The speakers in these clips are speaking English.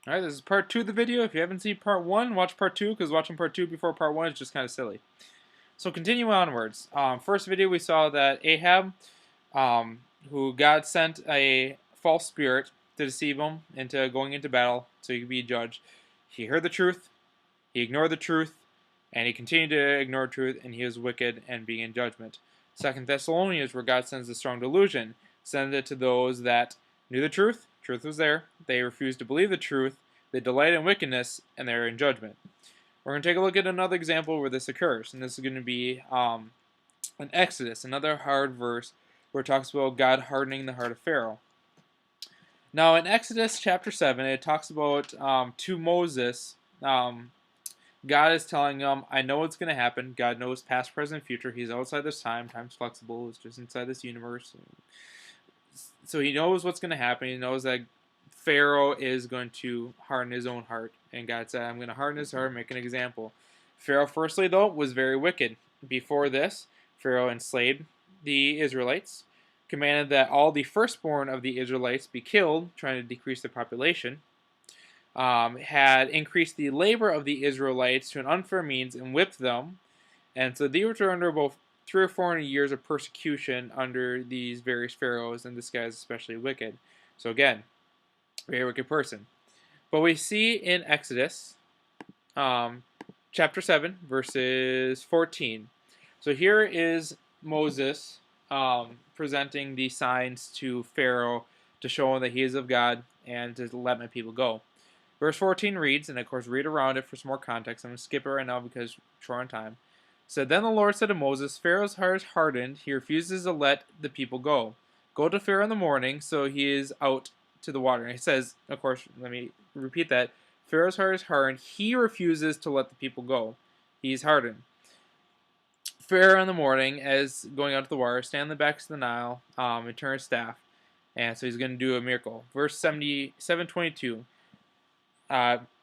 Alright, this is part 2 of the video. If you haven't seen part 1, watch part 2, because watching part 2 before part 1 is just kind of silly. So continue onwards. First video we saw that Ahab, who God sent a false spirit to deceive him into going into battle so he could be judged. He heard the truth, he ignored the truth, and he continued to ignore truth, and he was wicked and being in judgment. Second Thessalonians, where God sends a strong delusion, sends it to those that knew the truth. Truth was there. They refused to believe the truth. They delight in wickedness, and they're in judgment. We're going to take a look at another example where this occurs, and this is going to be in Exodus, another hard verse where it talks about God hardening the heart of Pharaoh. Now, in Exodus chapter 7, it talks about to Moses, God is telling him, I know what's going to happen. God knows past, present, future. He's outside this time. Time's flexible. It's just inside this universe. So he knows what's going to happen. He knows that Pharaoh is going to harden his own heart. And God said, I'm going to harden his heart and make an example. Pharaoh, firstly, though, was very wicked. Before this, Pharaoh enslaved the Israelites, commanded that all the firstborn of the Israelites be killed, trying to decrease their population, had increased the labor of the Israelites to an unfair means and whipped them. And so they were under about 300 or 400 years of persecution under these various pharaohs, and this guy is especially wicked. So again, very wicked person. But we see in Exodus chapter 7, verses 14. So here is Moses presenting the signs to Pharaoh to show him that he is of God and to let my people go. Verse 14 reads, and of course read around it for some more context. I'm going to skip it right now because short on time. So then the Lord said to Moses, Pharaoh's heart is hardened. He refuses to let the people go. Go to Pharaoh in the morning, so he is out to the water. And it says, of course, let me repeat that. Pharaoh's heart is hardened. He refuses to let the people go. He's hardened. Pharaoh in the morning, as going out to the water, stand on the banks of the Nile, and turn his staff. And so he's going to do a miracle. Verse 7:22.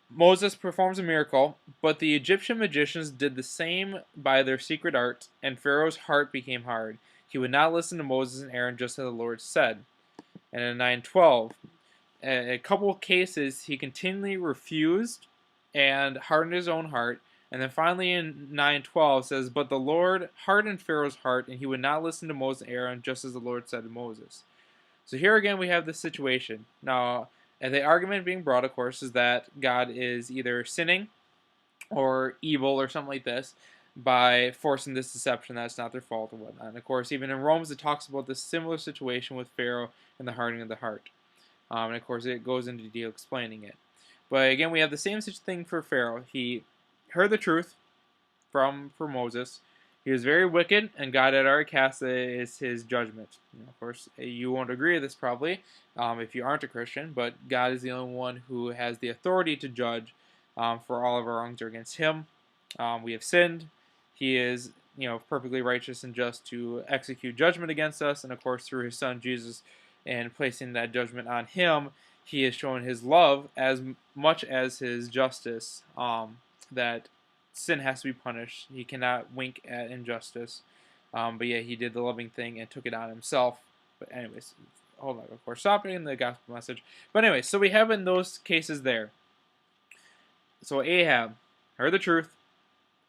Moses performs a miracle, but the Egyptian magicians did the same by their secret art, and Pharaoh's heart became hard. He would not listen to Moses and Aaron, just as the Lord said. And in 9:12, a couple of cases he continually refused and hardened his own heart. And then finally in 9:12 says, but the Lord hardened Pharaoh's heart, and he would not listen to Moses and Aaron, just as the Lord said to Moses. So here again we have this situation. Now, and the argument being brought, of course, is that God is either sinning or evil or something like this by forcing this deception that it's not their fault or whatnot. And of course, even in Romans, it talks about this similar situation with Pharaoh and the hardening of the heart. And of course, it goes into detail explaining it. But again, we have the same such thing for Pharaoh. He heard the truth from Moses. He was very wicked, and God had already cast his judgment. Of course, you won't agree with this probably if you aren't a Christian, but God is the only one who has the authority to judge for all of our wrongs are against him. We have sinned. He is, perfectly righteous and just to execute judgment against us, and of course, through his Son Jesus and placing that judgment on him, he has shown his love as much as his justice, that sin has to be punished. He cannot wink at injustice. But yeah, he did the loving thing and took it on himself. But anyways, hold on, of course, stopping the gospel message. But anyways, so we have in those cases there. So Ahab heard the truth,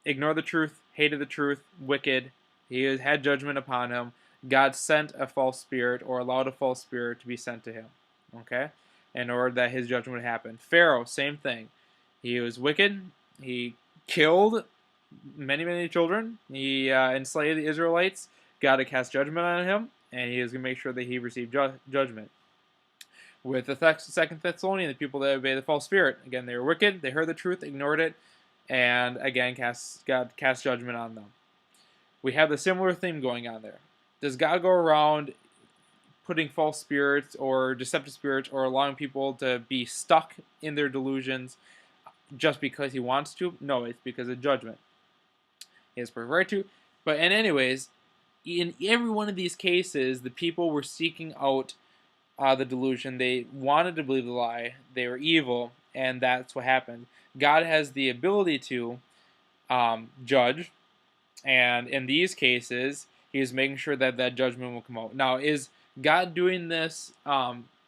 ignored the truth, hated the truth, wicked. He had judgment upon him. God sent a false spirit or allowed a false spirit to be sent to him. Okay? In order that his judgment would happen. Pharaoh, same thing. He was wicked. He killed many, many children. He enslaved the Israelites. God had cast judgment on him, and he was going to make sure that he received judgment. With the Second Thessalonians, the people that obey the false spirit, again, they were wicked. They heard the truth, ignored it, and again, God cast judgment on them. We have the similar theme going on there. Does God go around putting false spirits or deceptive spirits or allowing people to be stuck in their delusions just because he wants to? No, it's because of judgment. He has perfect right to. But anyways, in every one of these cases, the people were seeking out the delusion. They wanted to believe the lie. They were evil, and that's what happened. God has the ability to judge, and in these cases, he is making sure that that judgment will come out. Now, is God doing this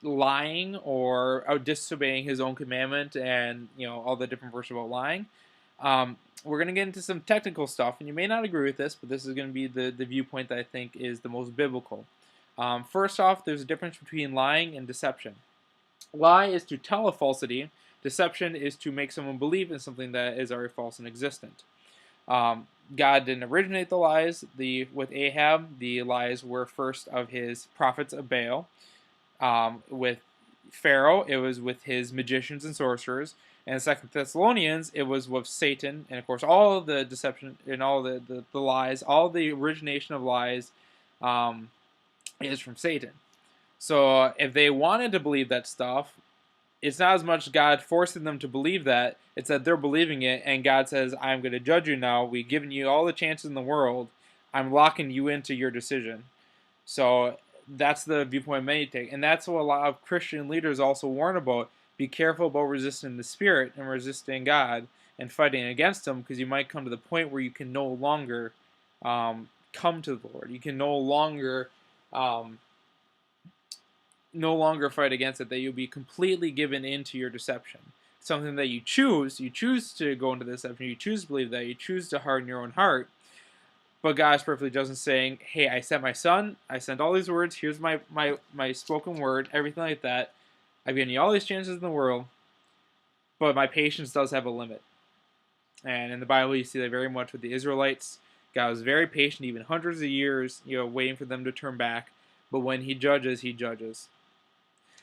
lying or disobeying his own commandment, and all the different verses about lying. We're going to get into some technical stuff, and you may not agree with this, but this is going to be the viewpoint that I think is the most biblical. First off, there's a difference between lying and deception. Lie is to tell a falsity. Deception is to make someone believe in something that is already false and existent. God didn't originate the lies. With Ahab, the lies were first of his prophets of Baal. With Pharaoh, it was with his magicians and sorcerers. And Second Thessalonians, it was with Satan. And of course, all of the deception and all the lies, all the origination of lies is from Satan. So if they wanted to believe that stuff, it's not as much God forcing them to believe that, it's that they're believing it, and God says, I'm going to judge you now. We've given you all the chances in the world. I'm locking you into your decision. So that's the viewpoint many take, and that's what a lot of Christian leaders also warn about. Be careful about resisting the Spirit and resisting God and fighting against Him, because you might come to the point where you can no longer come to the Lord. You can no longer fight against it, that you'll be completely given into your deception. Something that you choose to go into deception, you choose to believe that, you choose to harden your own heart. But God is perfectly just in saying, hey, I sent my son, I sent all these words, here's my spoken word, everything like that. I've given you all these chances in the world, but my patience does have a limit. And in the Bible, you see that very much with the Israelites. God was very patient, even hundreds of years, waiting for them to turn back. But when He judges, He judges.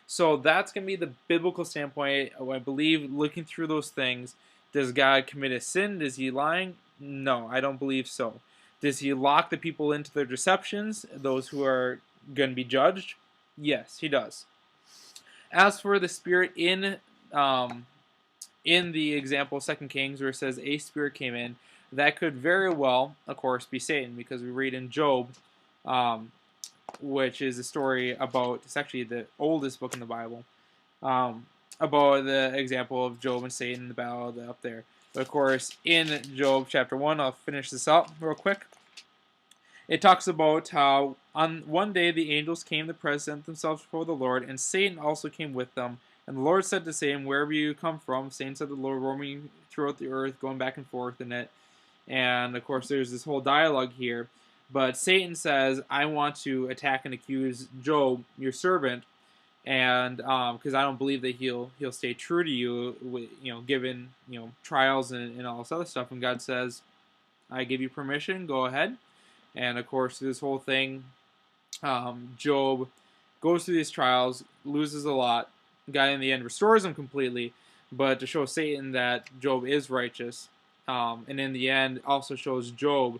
So that's going to be the biblical standpoint. I believe, looking through those things, does God commit a sin? Is He lying? No, I don't believe so. Does He lock the people into their deceptions, those who are going to be judged? Yes, He does. As for the Spirit in the example 2 Kings, where it says a spirit came in, that could very well, of course, be Satan, because we read in Job, which is a story about, it's actually the oldest book in the Bible, about the example of Job and Satan in the battle up there. But of course, in Job chapter 1, I'll finish this up real quick. It talks about how on one day the angels came to present themselves before the Lord, and Satan also came with them. And the Lord said to Satan, wherever you come from, Satan said to the Lord, roaming throughout the earth, going back and forth in it. And of course, there's this whole dialogue here. But Satan says, I want to attack and accuse Job, your servant, and because I don't believe that he'll stay true to you, given trials and all this other stuff. And God says, I give you permission, go ahead. And of course, this whole thing, Job goes through these trials, loses a lot. God in the end restores him completely, but to show Satan that Job is righteous, and in the end also shows Job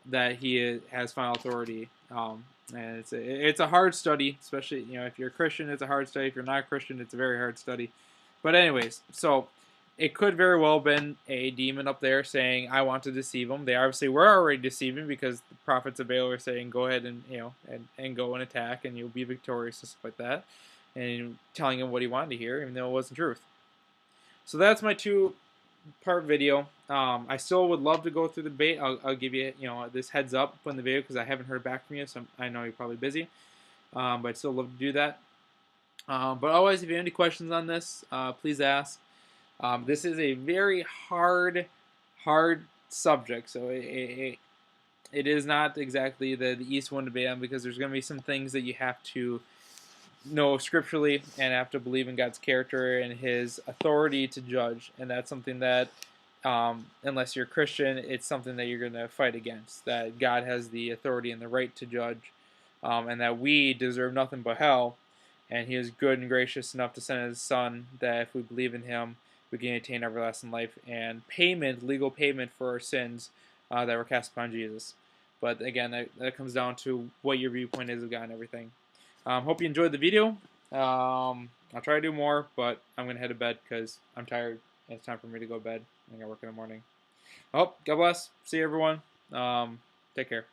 that he has final authority. And it's a hard study, especially if you're a Christian, it's a hard study. If you're not a Christian, it's a very hard study. But anyways, so it could very well have been a demon up there saying, I want to deceive him. They obviously were already deceiving, because the prophets of Baal were saying, go ahead and and go and attack, and you'll be victorious, and stuff like that, and telling him what he wanted to hear, even though it wasn't truth. So that's my two-part video. I still would love to go through the debate. I'll give you this heads up in the video, because I haven't heard back from you, so I know you're probably busy. But I'd still love to do that. But otherwise, if you have any questions on this, please ask. This is a very hard subject, so it is not exactly the easy one to debate on, because there's going to be some things that you have to know scripturally and have to believe in God's character and His authority to judge, and that's something that, unless you're a Christian, it's something that you're going to fight against, that God has the authority and the right to judge, and that we deserve nothing but hell, and He is good and gracious enough to send His Son, that if we believe in Him, we can attain everlasting life and legal payment for our sins that were cast upon Jesus. But again, that comes down to what your viewpoint is of God and everything. Hope you enjoyed the video. I'll try to do more, but I'm going to head to bed because I'm tired and it's time for me to go to bed. I got to work in the morning. Well, God bless. See you, everyone. Take care.